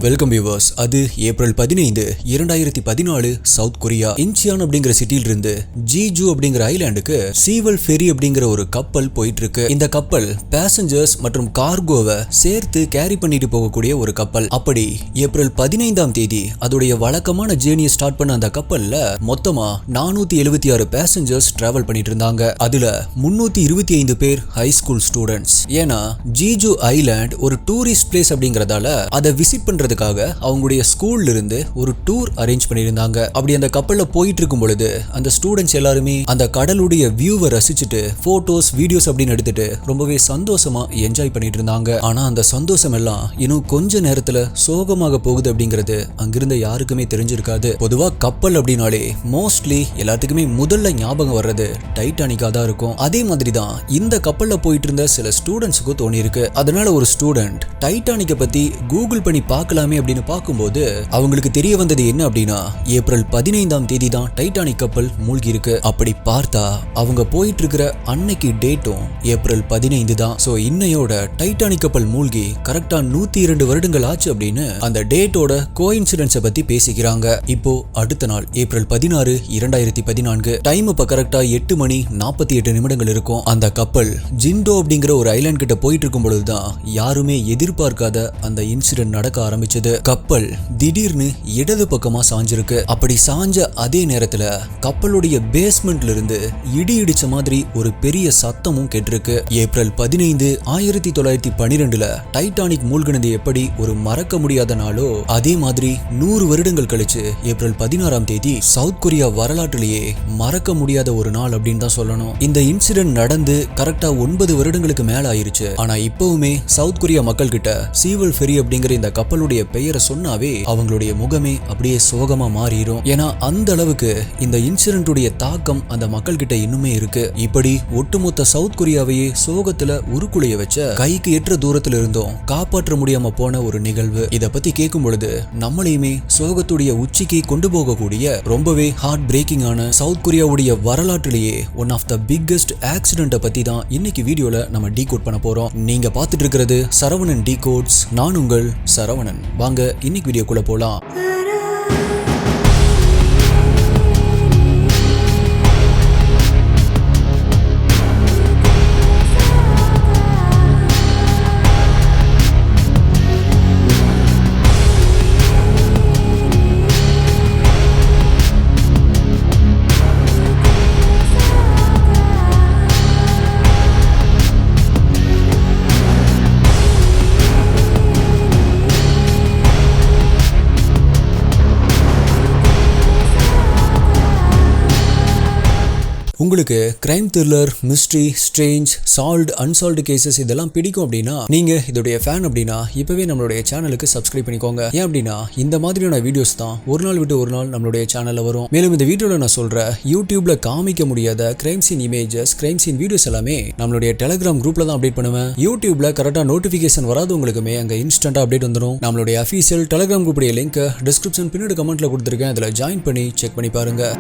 Welcome viewers. அது April 15, 2014 south Korea Incheon அப்படிங்கிற சிட்டில இருந்து ஜீஜு அப்படிங்கிற ஐலாண்டுக்கு சீவல் ஃபெரி அப்படிங்கிற ஒரு கப்பல் போயிட்டு இருக்கு. இந்த கப்பல் பேசஞ்சர்ஸ் மற்றும் கார்கோவை சேர்த்து கேரி பண்ணிட்டு போகக்கூடிய ஒரு கப்பல். அப்படி ஏப்ரல் 15ஆம் தேதி அதோடைய வழக்கமான ஜேர்னியை ஸ்டார்ட் பண்ண அந்த கப்பல்ல மொத்தமா 476 பேசஞ்சர்ஸ் டிராவல் பண்ணிட்டு இருந்தாங்க. அதுல 325 பேர் ஹை ஸ்கூல் ஸ்டூடெண்ட்ஸ். ஏன்னா ஜீஜு ஐலாண்ட் ஒரு டூரிஸ்ட் பிளேஸ் அப்படிங்கறதால அதை விசிட் பண்றதுக்காக அவங்களுடைய ஸ்கூல்ல இருந்து ஒரு டூர் அரேஞ்ச் பண்ணியிருந்தாங்க. அப்படி அந்த கப்பல்ல போயிட்டு இருக்கும் பொழுது அந்த ஸ்டூடெண்ட்ஸ் எல்லாருமே அந்த கடலுடைய வியூவை ரசிச்சுட்டு போட்டோஸ் வீடியோஸ் அப்படின்னு எடுத்துட்டு ரொம்பவே சந்தோஷமா என்ஜாய் பண்ணிட்டு இருந்தாங்க. ஆனா அந்த சந்தோஷம் எல்லாம் இன்னும் கொஞ்ச நேரத்துல சோகமாக போகுது அப்படிங்கிறது அங்கிருந்த யாருக்குமே தெரிஞ்சிருக்காது. பொதுவா கப்பல் அப்படின்னாலே மோஸ்ட்லி எல்லாத்துக்குமே முதல்ல ஞாபகம் வர்றது டைட்டானிக்கா தான் இருக்கும். அதே மாதிரி தான் இந்த கப்பல்ல போயிட்டு இருந்த சில ஸ்டூடெண்ட்ஸுக்கும் தோணி இருக்கு. அதனால ஒரு ஸ்டூடெண்ட் டைட்டானிக்கை பத்தி கூகுள் பண்ணி பார்க்கலாமே அப்படின்னு பார்க்கும்போது அவங்களுக்கு தெரிய வந்தது என்ன அப்படின்னா ஏப்ரல் 15ஆம் தேதி தான் டைட்டானிக் கப்பல் மூழ்கி இருக்கு. அப்படி பார்த்தா அவங்க போயிட்டு இருக்கிற அன்னைக்கு டேட்டும் ஏப்ரல் 15 தான். சோ இன்னையோட டைட்டானிக் கப்பல் மூழ்கி கரெக்டா 102 வருடங்கள் ஆச்சு அப்படின்னு அந்த டேட்டோட கோஇன்சிடென்ஸை பத்தி பேசிக்கிறாங்க. இப்போ அடுத்த நாள் ஏப்ரல் 16, 2014 டைம் இப்ப கரெக்டா 8:48 இருக்கும். அந்த கப்பல் ஜிண்டோ அப்படிங்கிற ஒரு ஐலாண்ட் கிட்ட போயிட்டு இருக்கும் பொழுதுதான் யாருமே எதிர்பார்க்காத அந்த இன்சிடென்ட் நடக்க ஆரம்பிச்சது. கப்பல் திடீர்னு இடது பக்கமா சாஞ்சிருக்கு. அப்படி சாஞ்ச அதே நேரத்துல கப்பலுடைய பேஸ்மெண்ட்ல இருந்து இடி இடிச்ச மாதிரி ஒரு பெரிய சத்தமும் கேட்டிருக்கு. ஏப்ரல் 15, 1912 டைட்டானிக் மூழ்கினது எப்படி ஒரு மறக்க முடியாத நாளோ அதே மாதிரி 100 வருடங்கள் கழிச்சு ஏப்ரல் 16ஆம் தேதி சவுத் கொரியா வரலாற்றிலேயே மறக்க முடியாத ஒரு நாள் அப்படின்னு தான் சொல்லணும். இந்த இன்சிடென்ட் நடந்து கரெக்டா 9 வருடங்களுக்கு மேல ஆயிருச்சு. ஆனா இப்பவுமே சவுத் கொரியா மக்கள் கிட்ட சீவல் ஃபெரி அப்படிங்கிற இந்த கப்பலுடைய பெயரை சொன்னாவே அவங்களுடைய முகமே அப்படியே சோகமா மாறிடும். ஏன்னா அந்த அளவுக்கு இந்த இன்சிடென்ட்டுடைய தாக்கம் அந்த மக்கள் கிட்ட இன்னுமே இருக்கு. இப்படி ஒட்டுமொத்த சவுத் கொரியாவையே சோகத்துல உருக்குலைய வச்ச கைக்கு எற்ற தூரத்துல இருந்தும் காப்பாற்ற முடியாம போன ஒரு நிகழ்வு. இத பத்தி கேட்கும் பொழுது நம்மளையுமே சோகத்துடைய உச்சிக்கு கொண்டு போகக்கூடிய ரொம்பவே ஹார்ட் பிரேக்கிங்கான சவுத் கொரியாவுடைய வரலாற்றிலேயே ஒன் ஆஃப் த பிக்கெஸ்ட் ஆக்சிடென்ட்டை பத்தி தான் இன்னைக்கு வீடியோல நம்ம டீகோட் பண்ண போறோம். நீங்க பார்த்துட்டு இருக்கிறது சரவணன் டீகோட்ஸ். நான் உங்கள் சரவணன். வாங்க இன்னைக்கு வீடியோக்குள்ள போலாம். உங்களுக்கு crime thriller, mystery, strange, solved, unsolved cases இதெல்லாம் பிடிக்கும் அப்படின்னா நீங்க இதோடைய ஃபேன் அப்படின்னா இப்பவே நம்மளுடைய சேனலுக்கு சப்ஸ்கிரைப் பண்ணிக்கோங்க. ஏன் அப்படின்னா இந்த மாதிரியான வீடியோஸ் தான் ஒரு நாள் விட்டு ஒரு நாள் நம்மளுடைய சேனல்ல வரும். மேலும் இந்த வீடியோல நான் சொல்ற யூடியூப்ல காமிக்க முடியாத crime scene images, crime scene videos எல்லாமே நம்மளுடைய டெலிகிராம் குரூப்ல தான் அப்டேட் பண்ணுவேன். யூடியூப்ல கரெக்டா நோட்டிபிகேஷன் வராதவங்களுக்குமே அங்க இன்ஸ்டன்டா அப்டேட் வந்துடும். நம்மளுடைய அஃபீஷியல் டெலிகிராம் குரூப்புடைய லிங்க் டிஸ்கிரிப்ஷன் பின்னாடி கமெண்ட்ல கொடுத்துருக்கேன். அதுல ஜாயின் பண்ணி செக் பண்ணி பாருங்க.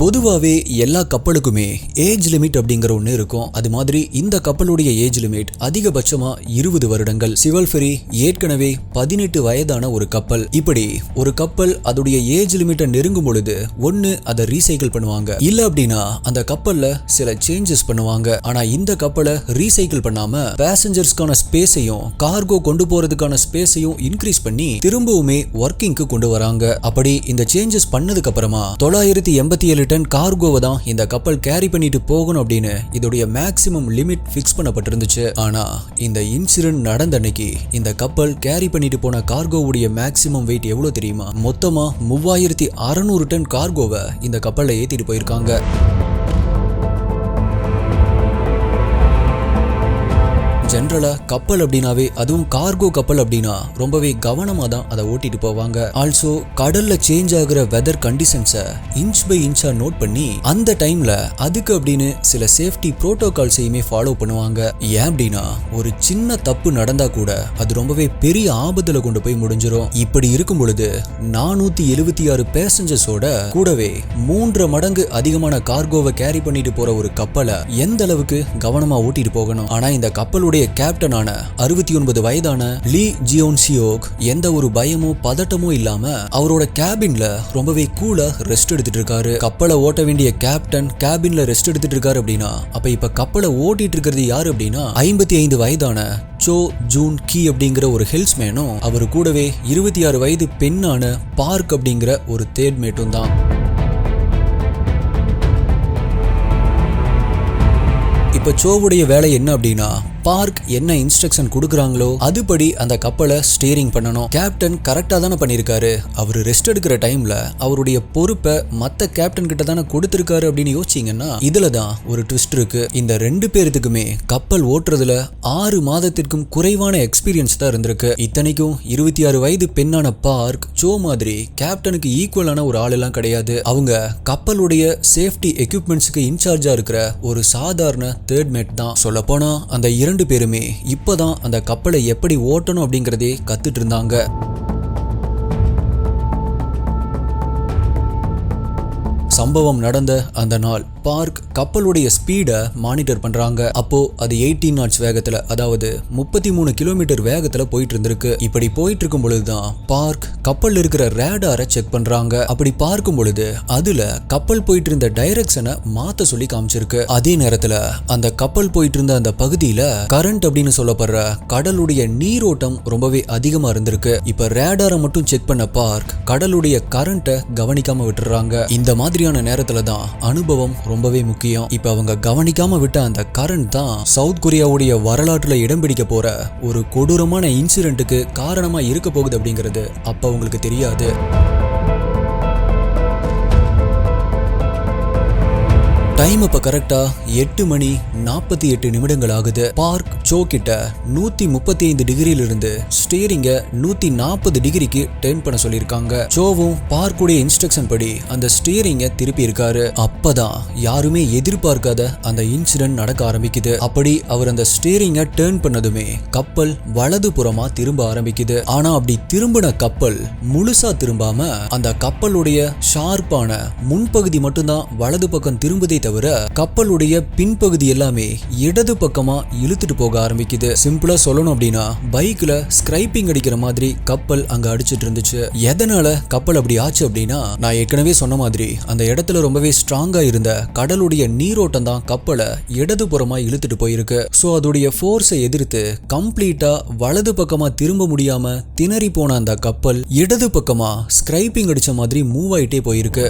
பொதுவாகவே எல்லா கப்பலுக்குமே ஏஜ் லிமிட் அப்படிங்கிற ஒன்று இருக்கும். அது மாதிரி இந்த கப்பலுடைய ஏஜ் லிமிட் அதிகபட்சமா 20 வருடங்கள். சிவல் ஃபெரி ஏற்கனவே 18 வயதான ஒரு கப்பல். இப்படி ஒரு கப்பல் அதோடைய ஏஜ் லிமிட்டை நெருங்கும் பொழுது ஒன்னு அதை ரீசைக்கிள் பண்ணுவாங்க, இல்ல அப்படின்னா அந்த கப்பல்ல சில சேஞ்சஸ் பண்ணுவாங்க. ஆனா இந்த கப்பலை ரீசைக்கிள் பண்ணாம பேசஞ்சர்ஸ்க்கான ஸ்பேஸையும் கார்கோ கொண்டு போறதுக்கான ஸ்பேஸையும் இன்க்ரீஸ் பண்ணி திரும்பவுமே ஒர்க்கிங்க்கு கொண்டு வராங்க. அப்படி இந்த சேஞ்சஸ் பண்ணதுக்கு அப்புறமா 987 டன் கார்கோவை தான் இந்த கப்பல் கேரி பண்ணிட்டு போகணும் அப்படின்னு இதோடைய மேக்ஸிமம் லிமிட் ஃபிக்ஸ் பண்ணப்பட்டிருந்துச்சு. ஆனா இந்த இன்சிடென்ட் நடந்த அன்னைக்கு இந்த கப்பல் கேரி பண்ணிட்டு போன கார்கோவுடைய மேக்ஸிமம் வெயிட் எவ்வளவு தெரியுமா? மொத்தமா 3600 டன் கார்கோவை இந்த கப்பல்ல ஏத்திட்டு போயிருக்காங்க. ஜென்ரலா கப்பல் அப்படின்னாவே அதுவும் கார்கோ கப்பல் அப்படின்னா ரொம்பவே கவனமா தான் அதை ஓட்டிட்டு போவாங்க. ஆல்சோ கடல்ல சேஞ்ச் ஆகுற வெதர் கண்டிஷன்ஸை இன்ச் பை இன்ச்சா நோட் பண்ணி அந்த டைம்ல அதுக்கு அப்படின்னு சில சேஃப்டி புரோட்டோகால்ஸையுமே ஃபாலோ பண்ணுவாங்க. ஏன் அப்படின்னா ஒரு சின்ன தப்பு நடந்தா கூட அது ரொம்பவே பெரிய ஆபத்துல கொண்டு போய் முடிஞ்சிடும். இப்படி இருக்கும் பொழுது 476 பேசஞ்சர்ஸோட கூடவே 3 மடங்கு அதிகமான கார்கோவை கேரி பண்ணிட்டு போற ஒரு கப்பலை எந்த அளவுக்கு கவனமா ஓட்டிட்டு போகணும். ஆனா இந்த கப்பலுடைய கேப்டனான 69 வயதான லீ ஜியோன்சியோக் எந்த ஒரு பயமோ பதட்டமோ இல்லாம அவரோட கேபின்ல ரொம்பவே கூலா ரெஸ்ட் எடுத்துட்டு இருக்காரு. கப்பலை ஓட்ட வேண்டிய கேப்டன் கேபின்ல ரெஸ்ட் எடுத்துட்டு இருக்காரு அப்படின்னா அப்ப இப்ப கப்பலை ஓட்டிட்டு இருக்கிறது யாரு அப்படின்னா 55 வயதான சோ ஜூன் கி அப்படிங்கிற ஒரு ஹெல்ஸ்மேனும் அவரு கூடவே 26 வயது பெண்ணான பார்க் அப்படிங்கிற ஒரு தேர்ட் மேட்டும் தான். இப்ப சோவுடைய வேலை என்ன அப்படின்னா பார்க் என்ன இன்ஸ்ட்ரக்ஷன் கொடுக்குறாங்களோ அதுபடி அந்த கப்பலை ஸ்டீரிங் பண்ணணும். கேப்டன் கரெக்டா தானே பண்ணிருக்காரு. அவரு ரெஸ்ட் எடுக்கிற டைம்ல அவருடைய பொறுப்பை மத்த கேப்டன் கிட்ட தானே கொடுத்திருக்காரு அப்படின்னு யோசிச்சீங்கன்னா இதுலதான் ஒரு ட்விஸ்ட் இருக்கு. இந்த 2 பேருக்குமே கப்பல் ஓட்டுறதுல 6 மாதத்திற்கும் குறைவான எக்ஸ்பீரியன்ஸ் தான் இருந்திருக்கு. இத்தனைக்கும் 26 வயது பெண்ணான பார்க் சோ மாதிரி கேப்டனுக்கு ஈக்குவலான ஒரு ஆள் எல்லாம் கிடையாது. அவங்க கப்பலுடைய சேஃப்டி எக்யூப்மெண்ட்ஸுக்கு இன்சார்ஜா இருக்கிற ஒரு சாதாரண தேர்ட் மேட் தான். சொல்ல போனா அந்த 2 பேருமே இப்பதான் அந்த கப்பலை எப்படி ஓட்டணும் அப்படிங்கறதே கத்துட்டு இருந்தாங்க. சம்பவம் நடந்த அந்த நாள் பார்க் கப்பலுடைய ஸ்பீடை மானிட்டர் பண்றாங்க. அப்போ அது 18 knots வேகத்துல, அதாவது 33 கிலோமீட்டர் வேகத்துல போயிட்டு இருந்திருக்கு. இப்படி போயிட்டு இருக்கும் பொழுதுதான் பார்க் கப்பல்ல இருக்கிற ரேடாரை செக் பண்றாங்க. அப்படி பார்க்கும் பொழுது அதுல கப்பல் போயிட்டு இருந்த டைரக்ஷனை மாத்த சொல்லி காமிச்சிருக்கு. அதே நேரத்துல அந்த கப்பல் போயிட்டு இருந்த அந்த பகுதியில கரண்ட் அப்படின்னு சொல்லப்படுற கடலுடைய நீரோட்டம் ரொம்பவே அதிகமா இருந்திருக்கு. இப்ப ரேடாரை மட்டும் செக் பண்ண பார்க் கடலுடைய கரண்ட்டை கவனிக்காம விட்டுறாங்க. இந்த மாதிரியான நேரத்துல தான் அனுபவம் ரொம்பவே முக்கியம். இப்ப அவங்க கவனிக்காம விட்ட அந்த கரண்ட் தான் சவுத் கொரியாவுடைய வரலாற்றுல இடம் பிடிக்க போற ஒரு கொடூரமான இன்சிடென்ட்டுக்கு காரணமா இருக்க போகுது அப்படிங்கிறது அப்ப உங்களுக்கு தெரியாது. டைம் இப்ப கரெக்டா 8:48 ஆகுது. பார்க் சோ கிட்ட 135 டிகிரியில இருந்து ஸ்டீரிங்க 140 டிகிரிக்கு டர்ன் பண்ண சொல்லியிருக்காங்க. சோவும் பார்க்குடைய இன்ஸ்ட்ரக்ஷன் படி அந்த ஸ்டீரிங்க திருப்பி இருக்காரு. அப்பதான் யாருமே எதிர்பார்க்காத அந்த இன்சிடென்ட் நடக்க ஆரம்பிக்குது. அப்படி அவர் அந்த ஸ்டீரிங்க டர்ன் பண்ணதுமே கப்பல் வலது புறமா திரும்ப ஆரம்பிக்குது. ஆனா அப்படி திரும்பின கப்பல் முழுசா திரும்பாம அந்த கப்பலுடைய ஷார்ப்பான முன்பகுதி மட்டும்தான் வலது பக்கம் திரும்புதே தவிர கப்பலுடைய பின்பகுதி எல்லாமே இடது பக்கமா இழுத்துட்டு போக ஆரம்பிக்குது. சிம்பிளா சொல்லணும் அப்படின்னா பைக்ல ஸ்கிரைப்பிங் அடிக்கிற மாதிரி கப்பல் அங்க அடிச்சிட்டு இருந்துச்சு. எதனால கப்பல் அப்படி ஆச்சு அப்படின்னா நான் ஏற்கனவே சொன்ன மாதிரி அந்த இடத்துல ரொம்பவே ஸ்ட்ராங்கா இருந்த கடலுடைய நீரோட்டம் தான் கப்பலை இடது புறமா இழுத்துட்டு போயிருக்கு. சோ அதோடைய ஃபோர்ஸை எதிர்த்து கம்ப்ளீட்டா வலது பக்கமா திரும்ப முடியாம திணறி போன அந்த கப்பல் இடது பக்கமா ஸ்கிரைப்பிங் அடிச்ச மாதிரி மூவ் ஆயிட்டே போயிருக்கு.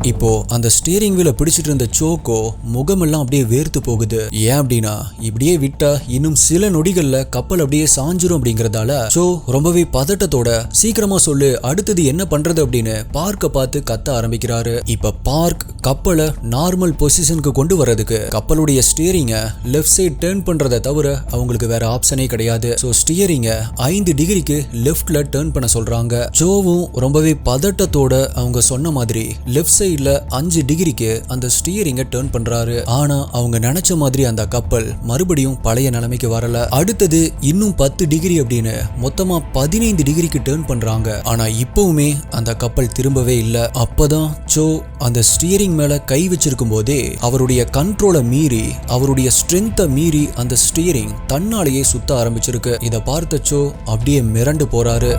இப்போ அந்த ஸ்டீரிங் வீல பிடிச்சிட்டு இருந்த சோக்கோ முகமெல்லாம் அப்படியே வேர்த்து போகுது. ஏன் அப்படின்னா இப்படியே விட்டா இன்னும் சில நொடிகள்ல கப்பல் அப்படியே சாஞ்சிரும் அப்படிங்கறதால சோ ரொம்பவே பதட்டத்தோட சீக்கிரமா சொல்லு அடுத்தது என்ன பண்றது அப்படின்னு பார்க்க பார்த்து கத்த ஆரம்பிக்கிறாரு. இப்ப பார்க் கப்பலை நார்மல் பொசிஷனுக்கு கொண்டு வர்றதுக்கு கப்பலுடைய ஸ்டீரிங்க லெஃப்ட் சைட் டர்ன் பண்றதை தவிர அவங்களுக்கு வேற ஆப்ஷனே கிடையாது. சோ ஸ்டீரிங்க 5 டிகிரிக்கு லெஃப்ட்ல டர்ன் பண்ண சொல்றாங்க. சோவும் ரொம்பவே பதட்டத்தோட அவங்க சொன்ன மாதிரி லெஃப்ட் சைட் 5 டிகிரிக்கு அந்த ஸ்டீரிங்க டர்ன் பண்றாரு. ஆனா அவங்க நினைச்ச மாதிரி அந்த கப்பல் மறுபடியும் பழைய நிலைமைக்கு வரல. அடுத்தது இன்னும் 10 டிகிரி அப்படின்னு மொத்தமா 15 டிகிரிக்கு டர்ன் பண்றாங்க. ஆனா இப்பவுமே அந்த கப்பல் திரும்பவே இல்ல. அப்பதான் சோ அந்த ஸ்டீரிங் மேல கை வச்சிருக்கும் போதே அவருடைய கண்ட்ரோலை மீறி அவருடைய ஸ்ட்ரென்த்தை மீறி அந்த ஸ்டீரிங் தன்னாலேயே சுத்த ஆரம்பிச்சிருக்கு. இத பார்த்த சோ அப்படியே மிரண்டு போறாரு.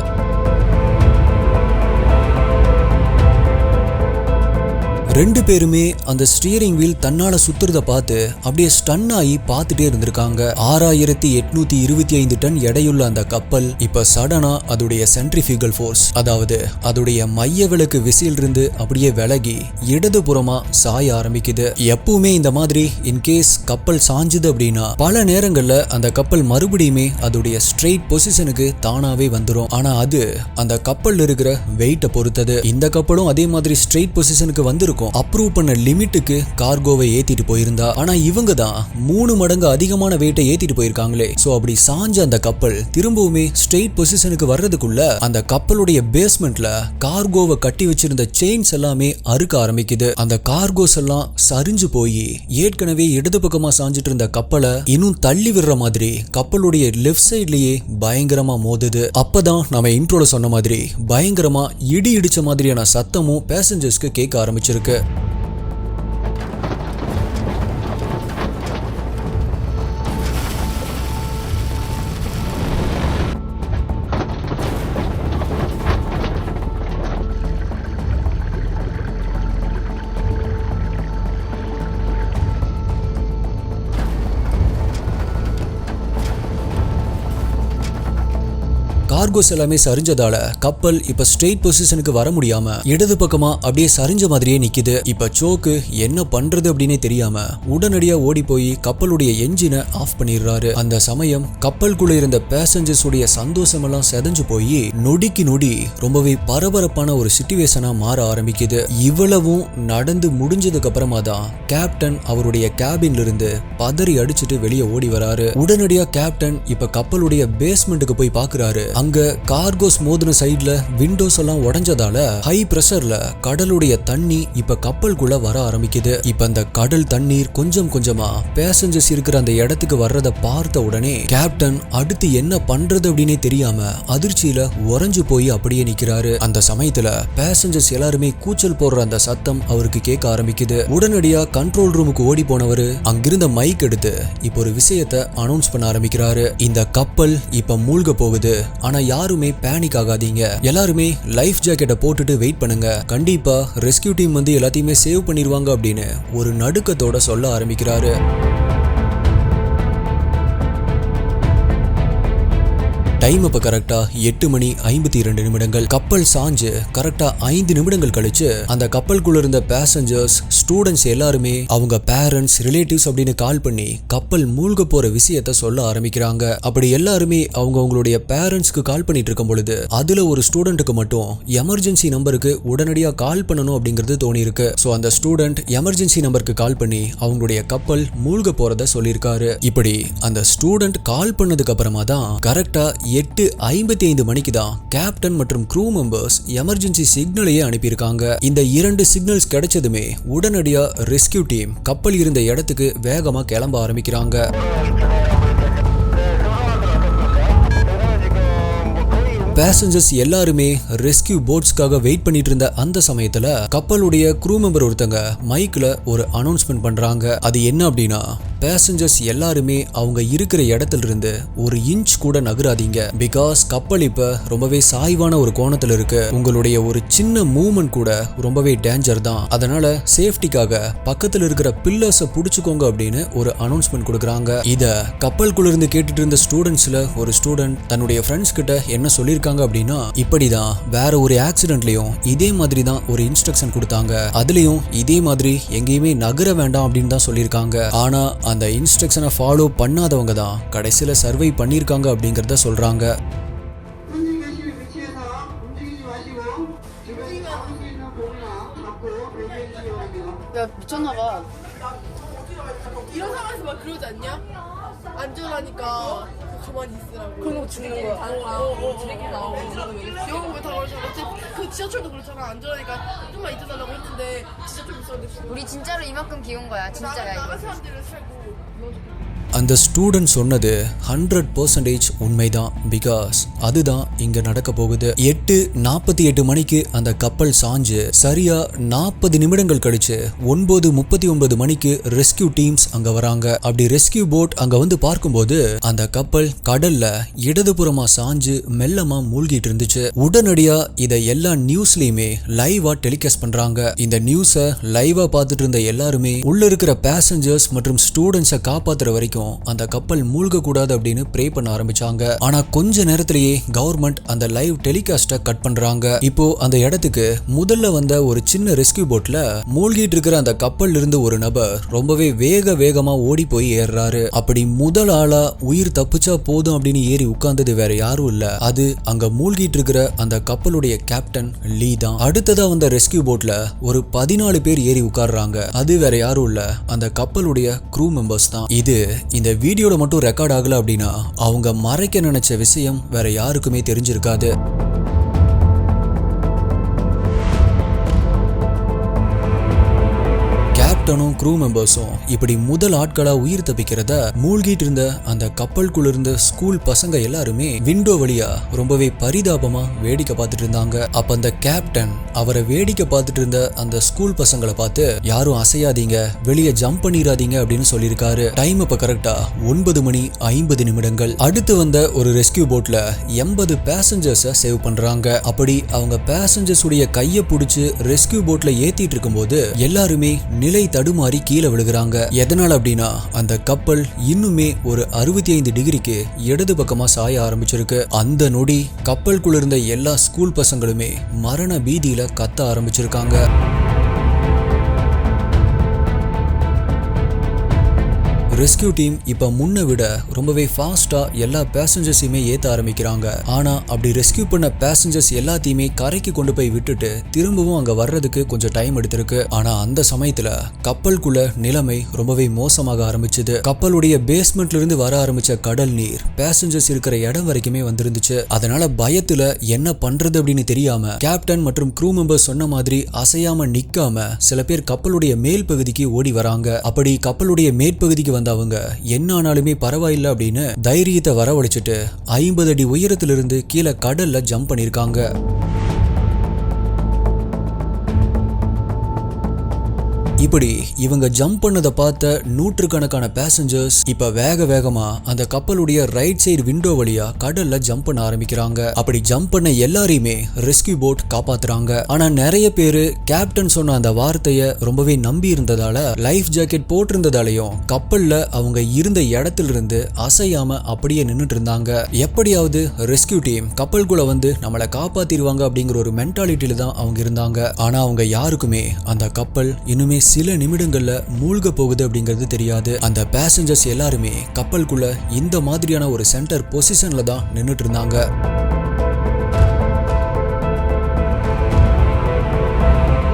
ரெண்டு பேருமே அந்த ஸ்டீரிங் வீல் தன்னால சுத்துறத பார்த்து அப்படியே ஸ்டன் ஆகி பார்த்துட்டே இருந்திருக்காங்க. 6825 டன் எடையுள்ள அந்த கப்பல் இப்ப சடனா அதோடைய சென்ட்ரிஃபியூகல் ஃபோர்ஸ், அதாவது அதோடைய மைய விலக்கு விசையில் இருந்து அப்படியே விலகி இடது புறமா சாய ஆரம்பிக்குது. எப்பவுமே இந்த மாதிரி இன்கேஸ் கப்பல் சாஞ்சுது அப்படின்னா பல நேரங்கள்ல அந்த கப்பல் மறுபடியுமே அதோடைய ஸ்ட்ரெயிட் பொசிஷனுக்கு தானாவே வந்துடும். ஆனா அது அந்த கப்பல் இருக்கிற வெயிட்டை பொறுத்தது. இந்த கப்பலும் அதே மாதிரி ஸ்ட்ரெயிட் பொசிஷனுக்கு வந்திருக்கும். வரைக்கும் அப்ரூவ் பண்ண லிமிட்டுக்கு கார்கோவை ஏத்திட்டு போயிருந்தா. ஆனா இவங்க தான் 3 மடங்கு அதிகமான வெயிட்டை ஏத்திட்டு போயிருக்காங்களே. சோ அப்படி சாஞ்ச அந்த கப்பல் திரும்பவுமே ஸ்ட்ரெயிட் பொசிஷனுக்கு வர்றதுக்குள்ள அந்த கப்பலுடைய பேஸ்மெண்ட்ல கார்கோவை கட்டி வச்சிருந்த செயின்ஸ் எல்லாமே அறுக்க ஆரம்பிக்குது. அந்த கார்கோஸ் எல்லாம் சரிஞ்சு போய் ஏற்கனவே இடது பக்கமா சாஞ்சிட்டு இருந்த கப்பலை இன்னும் தள்ளி விடுற மாதிரி கப்பலுடைய லெஃப்ட் சைட்லயே பயங்கரமா மோதுது. அப்பதான் நம்ம இன்ட்ரோல சொன்ன மாதிரி பயங்கரமா இடி இடிச்ச மாதிரியான சத்தமும் பேசஞ்சர்ஸ்க்கு கேட்க ஆரம்பிச்சிருக்கு. கார்கோஸ் எல்லாமே சரிஞ்சதால கப்பல் இப்ப ஸ்ட்ரெயிட் பொசிஷனுக்கு வர முடியாம இடது பக்கமா அப்படியே சரிஞ்ச மாதிரியே நிக்குது. இப்ப சோக்கு என்ன பண்றது அப்படின்னே தெரியாம உடனடியா ஓடி போய் கப்பலுடைய என்ஜினை ஆஃப் பண்ணிடுறாரு. அந்த சமயம் கப்பலுக்குள்ள இருந்த பேசஞ்சர்ஸ் உடைய சந்தோஷம் எல்லாம் செதஞ்சு போய் நொடிக்கு நொடி ரொம்பவே பரபரப்பான ஒரு சிச்சுவேஷனா மாற ஆரம்பிக்குது. இவ்வளவும் நடந்து முடிஞ்சதுக்கு அப்புறமா தான் கேப்டன் அவருடைய கேபின்ல இருந்து பதறி அடிச்சுட்டு வெளியே ஓடி வராரு. உடனடியா கேப்டன் இப்ப கப்பலுடைய பேஸ்மெண்ட்டுக்கு போய் பாக்குறாரு. அங்க கார்கோஸ் மோதின சைடுல விண்டோஸ் எல்லாம் உடைஞ்சதால ஹை பிரஷர்ல கடலுடைய தண்ணி இப்ப கப்பலுக்குள்ள வர ஆரம்பிக்குது. இப்ப அந்த கடல் தண்ணீர் கொஞ்சம் கொஞ்சமா பேசஞ்சர்ஸ் இருக்கிற அந்த இடத்துக்கு வர்றத பார்த்த உடனே கேப்டன் அடுத்து என்ன பண்றது அப்படின்னே தெரியாம அதிர்ச்சியில உறைஞ்சு போய் அப்படியே நிக்கிறாரு. அந்த சமயத்துல பேசஞ்சர்ஸ் எல்லாருமே கூச்சல் போடுற அந்த சத்தம் அவருக்கு கேட்க ஆரம்பிக்குது. உடனடியா கண்ட்ரோல் ரூமுக்கு ஓடி போனவரு அங்கிருந்த மைக் எடுத்து இப்ப ஒரு விஷயத்தை அனௌன்ஸ் பண்ண ஆரம்பிக்கிறாரு. இந்த கப்பல் இப்ப மூழ்க போகுது. ஆனா யாருமே பேனிக் ஆகாதீங்க. எல்லாருமே லைஃப் ஜாக்கெட்டை போட்டுட்டு வெயிட் பண்ணுங்க. கண்டிப்பா ரெஸ்கியூ டீம் வந்து எல்லாத்தையுமே சேவ் பண்ணிடுவாங்க அப்படின்னு ஒரு நடுக்கத்தோட சொல்ல ஆரம்பிக்கிறாரு. டைம் அப்ப கரெக்டா 8:52 கப்பல் சாஞ்சு கரெக்டா 5 நிமிடங்கள் கழிச்சு அந்த கப்பலுக்குள்ள இருந்த பேசஞ்சர்ஸ் ஸ்டூடெண்ட்ஸ் எல்லாருமே அவங்க பேரண்ட்ஸ் ரிலேட்டிவ்ஸ் அப்படின்னு கால் பண்ணி கப்பல் மூழ்க போற விஷயத்த சொல்ல ஆரம்பிக்கிறாங்க. அப்படி எல்லாருமே அவங்களுடைய பேரண்ட்ஸ்க்கு கால் பண்ணிட்டு இருக்கும் பொழுது அதுல ஒரு ஸ்டூடெண்ட்டுக்கு மட்டும் எமர்ஜென்சி நம்பருக்கு உடனடியா கால் பண்ணணும் அப்படிங்கிறது தோணி இருக்கு. சோ அந்த ஸ்டூடெண்ட் எமர்ஜென்சி நம்பருக்கு கால் பண்ணி அவங்களுடைய கப்பல் மூழ்க போறத சொல்லியிருக்காரு. இப்படி அந்த ஸ்டூடெண்ட் கால் பண்ணதுக்கு அப்புறமா தான் கரெக்டா 8:55 தான் கேப்டன் மற்றும் க்ரூ மெம்பர்ஸ் எமர்ஜென்சி சிக்னலையே அனுப்பியிருக்காங்க. இந்த 2 சிக்னல்ஸ் கிடைச்சதுமே உடனடியா ரெஸ்கியூ டீம் கப்பல் இருந்த இடத்துக்கு வேகமா கிளம்ப ஆரம்பிக்கிறாங்க. பேசஞ்சர்ஸ் எல்லாருமே ரெஸ்கியூ போட்ஸ்க்காக வெயிட் பண்ணிட்டு இருந்த அந்த சமயத்துல கப்பலுடைய க்ரூ மெம்பர் ஒருத்தங்க மைக்ல ஒரு அனௌன்ஸ்மெண்ட் பண்றாங்க. அது என்ன அப்படின்னா, பேசஞ்சர்ஸ் எல்லாருமே அவங்க இருக்கிற இடத்துல இருந்து ஒரு இன்ச் கூட நகராதீங்க. பிகாஸ் கப்பல் இப்ப ரொம்பவே சாய்வான ஒரு கோணத்துல இருக்கு. உங்களுடைய ஒரு சின்ன மூவ்மெண்ட் கூட ரொம்பவே டேஞ்சர் தான். அதனால சேஃப்டிக்காக பக்கத்துல இருக்கிற பில்லர்ஸை புடிச்சுக்கோங்க அப்படின்னு ஒரு அனௌன்ஸ்மெண்ட் கொடுக்குறாங்க. இத கப்பலுக்குள்ள இருந்து கேட்டுட்டு இருந்த ஸ்டூடெண்ட்ஸ்ல ஒரு ஸ்டூடெண்ட் தன்னுடைய ஃப்ரெண்ட்ஸ் கிட்ட என்ன சொல்லியிருக்காங்க அப்படின்னா, இப்படிதான் வேற ஒரு ஆக்சிடென்ட்லயும் இதே மாதிரி தான் ஒரு இன்ஸ்ட்ரக்ஷன் கொடுத்தாங்க. அதுலயும் இதே மாதிரி எங்கேயுமே நகர வேண்டாம் அப்படின்னு தான் சொல்லியிருக்காங்க. ஆனா அந்த இன்ஸ்ட்ரக்ஷனை ஃபாலோ பண்ணாதவங்க தான் கடைசியில சர்வை பண்ணியிருக்காங்க அப்படிங்கறத சொல்றாங்க. 가만히 있으라고. 그런 거 주는 거야. 영어 왜 다 그러잖아. 그 지하철도 그렇잖아. 안전하니까 좀만 있어달라고 했는데 지하철 비싸는데. 우리 진짜로 이만큼 귀여운 거야. 진짜야 이거. 나가 사람들을 살고. அந்த ஸ்டூடெண்ட் சொன்னது 100% உண்மைதான். பிகாஸ் அதுதான் இங்க நடக்க போகுது. 8:48 அந்த கப்பல் சாஞ்சு சரியா 40 நிமிடங்கள் கழிச்சு 9:39 ரெஸ்கியூ டீம்ஸ் அங்க வராங்க. அப்படி ரெஸ்கியூ போட் அங்க வந்து பார்க்கும்போது அந்த கப்பல் கடல்ல இடதுபுறமா சாஞ்சு மெல்லமா மூழ்கிட்டு இருந்துச்சு. உடனடியா இதை எல்லா நியூஸ்லயுமே லைவா டெலிகாஸ்ட் பண்றாங்க. இந்த நியூஸை லைவா பார்த்துட்டு இருந்த எல்லாருமே உள்ள இருக்கிற பேசஞ்சர்ஸ் மற்றும் ஸ்டூடெண்ட்ஸை காப்பாத்துற வரைக்கும் அந்த கப்பல் மூழ்க கூடாது அப்படின்னு ப்ரே பண்ண ஆரம்பிச்சாங்க. ஆனா கொஞ்ச நேரத்திலேயே கவர்மெண்ட் அந்த லைவ் டெலிகாஸ்ட கட் பண்றாங்க. இப்போ அந்த இடத்துக்கு முதல்ல வந்த ஒரு சின்ன ரெஸ்கியூ போட்ல மூழ்கிட்டு இருக்கிற அந்த கப்பல்ல இருந்து ஒரு நபர் ரொம்பவே வேகமா ஓடி போய் ஏறாரு. அப்படி முதல் ஆளா உயிர் தப்பிச்சா போதும் அப்படின்னு ஏறி உட்கார்ந்தது வேற யாரும் இல்ல, அது அங்க மூழ்கிட்டு இருக்கிற அந்த கப்பலுடைய கேப்டன் லீ தான். அடுத்ததா வந்த ரெஸ்கியூ போட்ல ஒரு 14 பேர் ஏறி உட்கார்றாங்க. அது வேற யாரும் இல்ல, அந்த கப்பலுடைய க்ரூ மெம்பர்ஸ் தான். இது இந்த வீடியோல மட்டும் ரெக்கார்ட் ஆகல அப்படின்னா அவங்க மறைக்க நினைச்ச விஷயம் வேற யாருக்குமே தெரிஞ்சிருக்காது. கேப்டனும் க்ரூ மெம்பர்ஸும் இப்படி முதல் ஆட்களா உயிர் தப்பிக்கிறத மூழ்கிட்டு இருந்த அந்த கப்பலுக்குள்ள இருந்த ஸ்கூல் பசங்க எல்லாருமே விண்டோ வழியா ரொம்பவே பரிதாபமா வேடிக்கை பார்த்துட்டு இருந்தாங்க. அப்ப அந்த கேப்டன் அவரை வேடிக்கை பார்த்துட்டு இருந்த அந்த ஸ்கூல் பசங்களை பார்த்து யாரும் அசையாதீங்க, வெளியே ஜம்ப் பண்ணிடாதீங்க அப்படின்னு சொல்லியிருக்காரு. டைம் அப்ப கரெக்டா 9:50. அடுத்து வந்த ஒரு ரெஸ்கியூ போட்ல 80 பேசஞ்சர்ஸை சேவ் பண்றாங்க. அப்படி அவங்க பேசஞ்சர்ஸ் உடைய கையை பிடிச்சு ரெஸ்கியூ போட்ல ஏத்திட்டு இருக்கும்போது எல்லாருமே நிலை தடுமாறி கீழே விழுகிறாங்க. எதனால அப்படின்னா அந்த கப்பல் இன்னுமே ஒரு 65 டிகிரிக்கு இடது பக்கமா சாய ஆரம்பிச்சிருக்கு. அந்த நொடி கப்பலுக்குள்ள இருந்த எல்லா ஸ்கூல் பசங்களுமே மரண பீதியில கத்த ஆரம்பிச்சிருக்காங்க. ரெஸ்கியூ டீம் இப்ப முன்ன விட ரொம்பவே ஃபாஸ்டா எல்லா பேசஞ்சர்ஸையுமே ஏத்த ஆரம்பிக்கிறாங்க. ஆனா அப்படி ரெஸ்கியூ பண்ண பேசஞ்சர்ஸ் எல்லாத்தையுமே கரைக்கு கொண்டு போய் விட்டுட்டு திரும்பவும் அங்க வர்றதுக்கு கொஞ்சம் டைம் எடுத்திருக்கு. ஆனா அந்த சமயத்துல கப்பலுக்குள்ள நிலைமை ரொம்பவே மோசமாக ஆரம்பிச்சது. கப்பலுடைய பேஸ்மெண்ட்ல இருந்து வர ஆரம்பிச்ச கடல் நீர் பேசஞ்சர்ஸ் இருக்கிற இடம் வரைக்குமே வந்திருந்துச்சு. அதனால பயத்துல என்ன பண்றது அப்படின்னு தெரியாம கேப்டன் மற்றும் க்ரூ மெம்பர்ஸ் சொன்ன மாதிரி அசையாம நிக்காம சில பேர் கப்பலுடைய மேல் பகுதிக்கு ஓடி வராங்க. அப்படி கப்பலுடைய மேற்பகுதிக்கு அவங்க என்ன ஆனாலுமே பரவாயில்ல அப்படின்னு தைரியத்தை வரவழைச்சிட்டு 50 அடி உயரத்திலிருந்து கீழே கடல்ல ஜம்ப் பண்ணிருக்காங்க. இப்படி இவங்க ஜம்ப் பண்ணதை பார்த்த நூற்றுக்கணக்கான பேசஞ்சர்ஸ் இப்ப வேக வேகமா அந்த கப்பலுடைய ரைட் சைடு விண்டோ வழியா கடல்ல ஜம்ப் பண்ண ஆரம்பிக்கிறாங்க. அப்படி ஜம்ப் பண்ண எல்லாரையுமே ரெஸ்கியூ போட் காப்பாத்துறாங்க. ஆனா நிறைய பேரு கேப்டன் சொன்ன அந்த வார்த்தைய ரொம்பவே நம்பி இருந்ததால லைஃப் ஜாக்கெட் போட்டிருந்ததாலையும் கப்பல்ல அவங்க இருந்த இடத்துல இருந்து அசையாம அப்படியே நின்னுட்டு இருந்தாங்க. எப்படியாவது ரெஸ்கியூ டீம் கப்பலுக்குள்ள வந்து நம்மளை காப்பாத்திடுவாங்க அப்படிங்கிற ஒரு மென்டாலிட்டியில தான் அவங்க இருந்தாங்க. ஆனா அவங்க யாருக்குமே அந்த கப்பல் இன்னுமே சில நிமிடங்கள்ல மூழ்க போகுது அப்படிங்கிறது தெரியாது. அந்த பேசஞ்சர்ஸ் எல்லாருமே கப்பலுக்குள்ள இந்த மாதிரியான ஒரு சென்டர் பொசிஷன்ல தான் நின்னுட்டு இருந்தாங்க.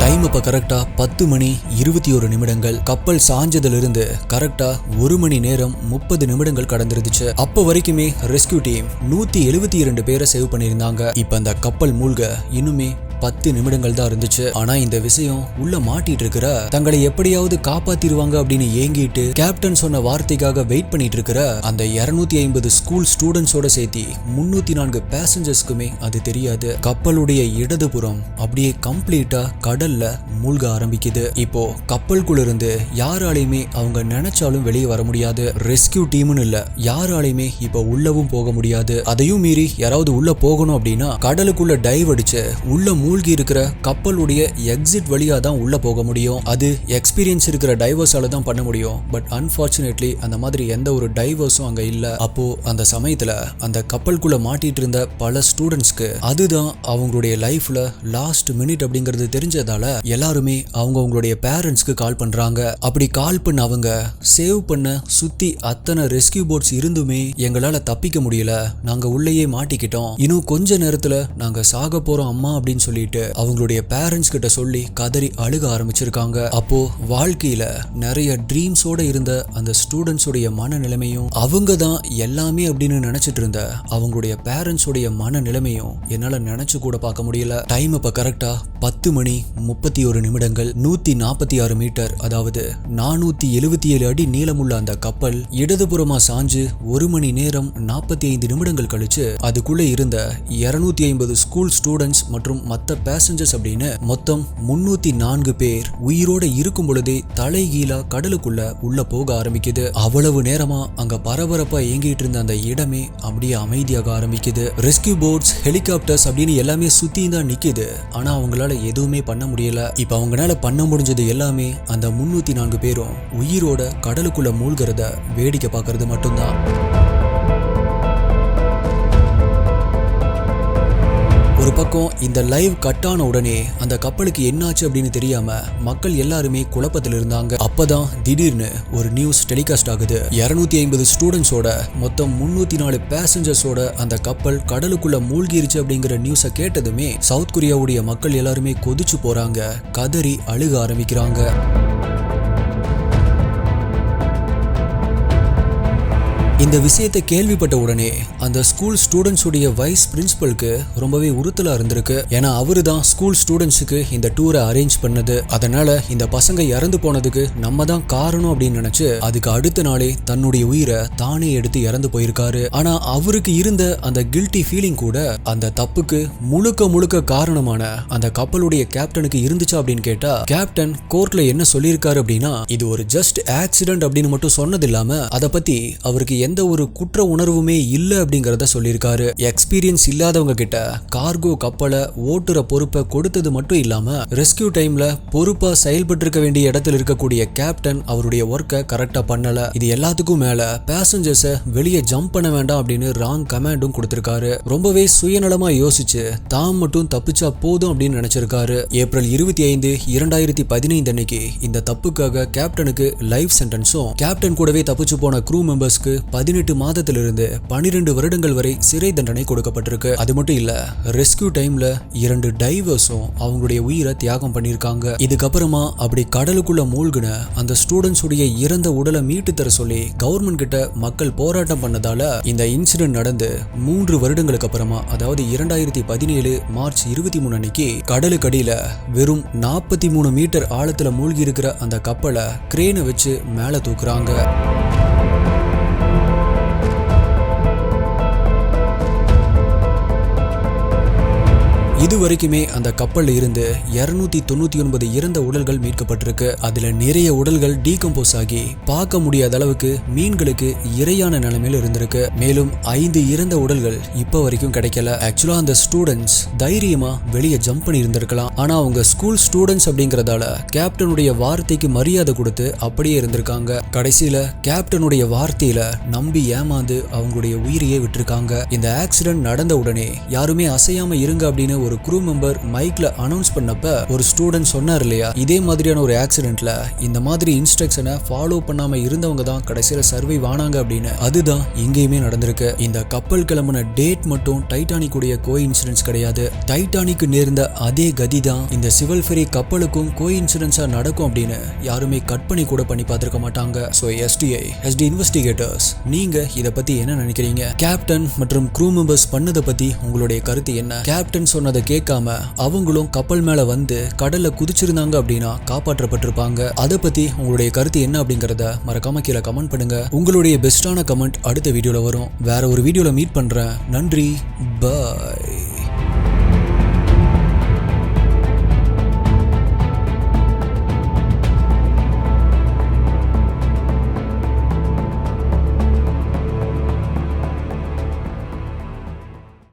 டைம் இப்ப கரெக்டா 10:21. கப்பல் சாஞ்சதுல இருந்து கரெக்டா 1 மணி நேரம் 30 நிமிடங்கள் கடந்துருந்துச்சு. அப்ப வரைக்குமே ரெஸ்கியூ டீம் 172 பேரை சேவ் பண்ணியிருந்தாங்க. இப்ப அந்த கப்பல் மூழ்க இன்னுமே 10 நிமிடங்கள் தான் இருந்துச்சு. ஆனா இந்த விஷயம் உள்ள மாட்டிட்டு இருக்கிற தங்களை எப்படியாவது காப்பாத்திருவாங்க அப்படின்னு ஏங்கிட்டு கேப்டன் சொன்ன வார்த்தைக்காக வெயிட் பண்ணிட்டு இருக்கிற அந்த 250 ஸ்கூல் ஸ்டூடெண்ட்ஸோட சேர்த்தி 304 பேசஞ்சர்ஸ்க்குமே அது தெரியாது. கப்பலுடைய இடதுபுறம் அப்படியே கம்ப்ளீட்டா கடல்ல மூழ்க ஆரம்பிக்குது. இப்போ கப்பலுக்குள்ள இருந்து யாராலையுமே அவங்க நினைச்சாலும் வெளியே வர முடியாது. ரெஸ்கியூ டீம்னு இல்ல, யாராலையுமே இப்ப உள்ளவும் போக முடியாது. அதையும் மீறி யாராவது உள்ள போகணும் அப்படின்னா கடலுக்குள்ள டைவ் அடிச்சு உள்ள மூழ்கி இருக்கிற கப்பலுடைய எக்ஸிட் வழியா தான் உள்ள போக முடியும். அது எக்ஸ்பீரியன்ஸ் இருக்கிற டைவர்ஸால தான் பண்ண முடியும். பட் அன்பார்ச்சுனேட்லி அந்த மாதிரி எந்த ஒரு டைவர்ஸும் அங்க இல்ல. அப்போ அந்த சமயத்துல அந்த கப்பலுக்குள்ள மாட்டிட்டு இருந்த பல ஸ்டூடெண்ட்ஸ்க்கு அதுதான் அவங்களுடைய லைஃப்ல லாஸ்ட் மினிட் அப்படிங்கிறது தெரிஞ்சதால எல்லாருமே அவங்களுடைய பேரண்ட்ஸ்க்கு கால் பண்றாங்க. அப்படி கால் பண்ண அவங்க சேவ் பண்ண சுத்தி அத்தனை ரெஸ்கியூ போட்ஸ் இருந்துமே எங்களால தப்பிக்க முடியல, நாங்க உள்ளேயே மாட்டிக்கிட்டோம், இன்னும் கொஞ்ச நேரத்துல நாங்க சாக போறோம் அம்மா அப்படின்னு சொல்லி அவங்களுடைய பேரண்ட்ஸ் கிட்ட சொல்லி கதறி அழுக ஆரம்பிச்சிருக்காங்க. அப்போ வாழ்க்கையில நிறைய ட்ரீம்ஸோட இருந்த அந்த ஸ்டூடெண்ட்ஸ் உடைய மனநிலைமையும் அவங்க தான் எல்லாமே அப்படின்னு நினைச்சிட்டு இருந்த அவங்களுடைய பேரண்ட்ஸ் உடைய மனநிலைமையும் என்னால நினைச்சு கூட பார்க்க முடியல. டைம் இப்ப கரெக்டா 10:31. 146 மீட்டர், அதாவது 477 அடி நீளமுள்ள அந்த கப்பல் இடதுபுறமா சாஞ்சு 1 மணி நேரம் 45 நிமிடங்கள் கழிச்சு அதுக்குள்ள இருந்த 250 ஸ்கூல் ஸ்டூடெண்ட்ஸ் மற்றும் மத்த பேசஞ்சர்ஸ் அப்படின்னு மொத்தம் 304 பேர் உயிரோட இருக்கும் பொழுதே தலைகீழா கடலுக்குள்ள உள்ள போக ஆரம்பிக்குது. அவ்வளவு நேரமா அங்க பரபரப்பா இயங்கிட்டு இருந்த அந்த இடமே அப்படியே அமைதியாக ஆரம்பிக்குது. ரெஸ்கியூ போட்ஸ், ஹெலிகாப்டர்ஸ் அப்படின்னு எல்லாமே சுத்தி தான் நிக்குது. ஆனா அவங்களால எதுவுமே பண்ண முடியல. இப்ப அவங்களால பண்ண முடிஞ்சது எல்லாமே அந்த 304 பேரும் உயிரோட கடலுக்குள்ள மூழ்கிறத வேடிக்கை பார்க்கறது மட்டும்தான். ஒரு பக்கம் இந்த லைவ் கட் ஆன உடனே அந்த கப்பலுக்கு என்னாச்சு அப்படின்னு தெரியாம மக்கள் எல்லாருமே குழப்பத்தில் இருந்தாங்க. அப்பதான் திடீர்னு ஒரு நியூஸ் டெலிகாஸ்ட் ஆகுது. 250 ஸ்டூடெண்ட்ஸோட மொத்தம் 304 பேசஞ்சர்ஸோட அந்த கப்பல் கடலுக்குள்ள மூழ்கிருச்சு அப்படிங்கிற நியூஸை கேட்டதுமே சவுத் கொரியாவுடைய மக்கள் எல்லாருமே கொதிச்சு போறாங்க, கதறி அழுக ஆரம்பிக்கிறாங்க. இந்த விஷயத்தை கேள்விப்பட்ட உடனே அந்த ஸ்கூல் ஸ்டூடெண்ட்ஸ் உடைய வைஸ் பிரின்சிபலுக்கு ரொம்பவே உறுத்தலா இருந்திருக்கு. ஏன்னா அவரு தான் ஸ்கூல் ஸ்டூடெண்ட்ஸுக்கு இந்த டூரை அரேஞ்ச் பண்ணது. அதனால இந்த பசங்க இறந்து போனதுக்கு நம்ம தான் காரணம் அப்படின்னு நினைச்சு அதுக்கு அடுத்த நாளே தன்னுடைய உயிரை தானே எடுத்து இறந்து போயிருக்காரு. ஆனா அவருக்கு இருந்த அந்த கில்ட்டி ஃபீலிங் கூட அந்த தப்புக்கு முழுக்க காரணமான அந்த கப்பலுடைய கேப்டனுக்கு இருந்துச்சா அப்படின்னு கேட்டா, கேப்டன் கோர்ட்ல என்ன சொல்லியிருக்காரு அப்படின்னா, இது ஒரு ஜஸ்ட் ஆக்சிடென்ட் அப்படின்னு மட்டும் சொன்னது இல்லாம அதை பத்தி அவருக்கு எந்த ஒரு குற்ற உணர்வுமே இல்ல அப்படிங்கறத சொல்லியிருக்காரு. எக்ஸ்பீரியன்ஸ் இல்லாதவங்க கிட்ட கார்கோ கப்பலை ஓட்டுற பொறுப்பை கொடுத்தது மட்டும் இல்லாம ரெஸ்கியூ டைம்ல பொறுப்பா செயல்பட்டு இருக்க வேண்டிய இடத்துல இருக்கக்கூடிய கேப்டன் அவருடைய ஒர்க்கை கரெக்டா பண்ணல. இது எல்லாத்துக்கும் மேல பேசஞ்சர்ஸை வெளியே ஜம்ப் பண்ண வேண்டாம் அப்படின்னு ராங் கமாண்டும் கொடுத்திருக்காரு. ரொம்பவே சுயநலமா யோசிச்சு தாம் மட்டும் தப்பிச்சா போதும் அப்படின்னு நினைச்சிருக்காரு. ஏப்ரல் 25, 2015 அன்னைக்கு இந்த தப்புக்காக கேப்டனுக்கு லைஃப் சென்டென்ஸும் கேப்டன் கூடவே தப்பிச்சு போன க்ரூ மெம்பர்ஸ்க்கு 18 மாதத்திலிருந்து 12 வருடங்கள் வரை சிறை தண்டனை கொடுக்கப்பட்டிருக்கு. அது மட்டும் இல்ல, ரெஸ்கியூ டைம்ல 2 டைவர்ஸும் அவங்களுடைய உயிரை தியாகம் பண்ணிருக்காங்க. இதுக்கப்புறமா அப்படி கடலுக்குள்ள மூழ்கின அந்த ஸ்டூடெண்ட்ஸ் உடைய இறந்த உடலை மீட்டு தர சொல்லி கவர்மெண்ட் கிட்ட மக்கள் போராட்டம் பண்ணதால இந்த இன்சிடென்ட் நடந்து 3 வருடங்களுக்கு அப்புறமா, அதாவது 2017 மார்ச் 23 அன்னைக்கு கடலுக்கடியில வெறும் 43 மீட்டர் ஆழத்துல மூழ்கி இருக்கிற அந்த கப்பலை கிரேனை வச்சு மேல தூக்குறாங்க. இது வரைக்குமே அந்த கப்பல்ல இருந்து 299 இறந்த உடல்கள் மீட்கப்பட்டிருக்கு. அதுல நிறைய உடல்கள் டீகம்போஸ் ஆகி பார்க்க முடியாத அளவுக்கு மீன்களுக்கு இரையான நிலைமையில இருந்திருக்கு. மேலும் 5 இறந்த உடல்கள் இப்ப வரைக்கும் கிடைக்கல. ஆக்சுவலா அந்த ஸ்டூடெண்ட்ஸ் தைரியமா வெளியே ஜம்ப் பண்ணி இருந்திருக்கலாம். ஆனா அவங்க ஸ்கூல் ஸ்டூடெண்ட்ஸ் அப்படிங்கறதால கேப்டனுடைய வார்த்தைக்கு மரியாதை கொடுத்து அப்படியே இருந்திருக்காங்க. கடைசியில கேப்டனுடைய வார்த்தையில நம்பி ஏமாந்து அவங்களுடைய உயிரையே விட்டுருக்காங்க. இந்த ஆக்சிடென்ட் நடந்த உடனே யாருமே அசையாம இருங்க அப்படின்னு ஒரு க்ரூ மெம்பர் மைக்ல அனௌன்ஸ் பண்ணப்ப ஒரு ஸ்டூடெண்ட் சொன்னார் இல்லையா, இதே மாதிரியான ஒரு ஆக்சிடென்ட்ல இந்த மாதிரி இன்ஸ்ட்ரக்ஷனை ஃபாலோ பண்ணாம இருந்தவங்க தான் கடைசியில சர்வைவ் ஆனாங்க அப்படின்னு. அதுதான் இங்கேயுமே நடந்திருக்கு. இந்த கப்பல் கிளம்பின டேட் மட்டும் டைட்டானிக் உடைய கோ இன்சிடென்ட்ஸ் கிடையாது. டைட்டானிக்கு நேர்ந்த அதே கதி தான் இந்த சிவல் ஃபெரி கப்பலுக்கும் கோ இன்சிடென்ட்ஸா நடக்கும் அப்படின்னு யாருமே கட் பண்ணி கூட பண்ணி பார்த்திருக்க மாட்டாங்க. ஸோ எஸ்டி இன்வெஸ்டிகேட்டர்ஸ், நீங்க இதை பத்தி என்ன நினைக்கிறீங்க? கேப்டன் மற்றும் க்ரூ மெம்பர்ஸ் பண்ணதை பத்தி உங்களுடைய கருத்து என்ன? கேப்டன் சொன்னதை கேட்காம அவங்களும் கப்பல் மேல வந்து கடல்ல குதிச்சிருந்தாங்க அப்படின்னா காப்பாற்றப்பட்டிருப்பாங்க. அதை பத்தி உங்களுடைய கருத்து என்ன அப்படிங்கறத மறக்காம கீழே கமெண்ட் பண்ணுங்க. உங்களுடைய பெஸ்டான கமெண்ட் அடுத்த வீடியோல வரும். வேற ஒரு வீடியோல மீட் பண்றேன். நன்றி, பாய்.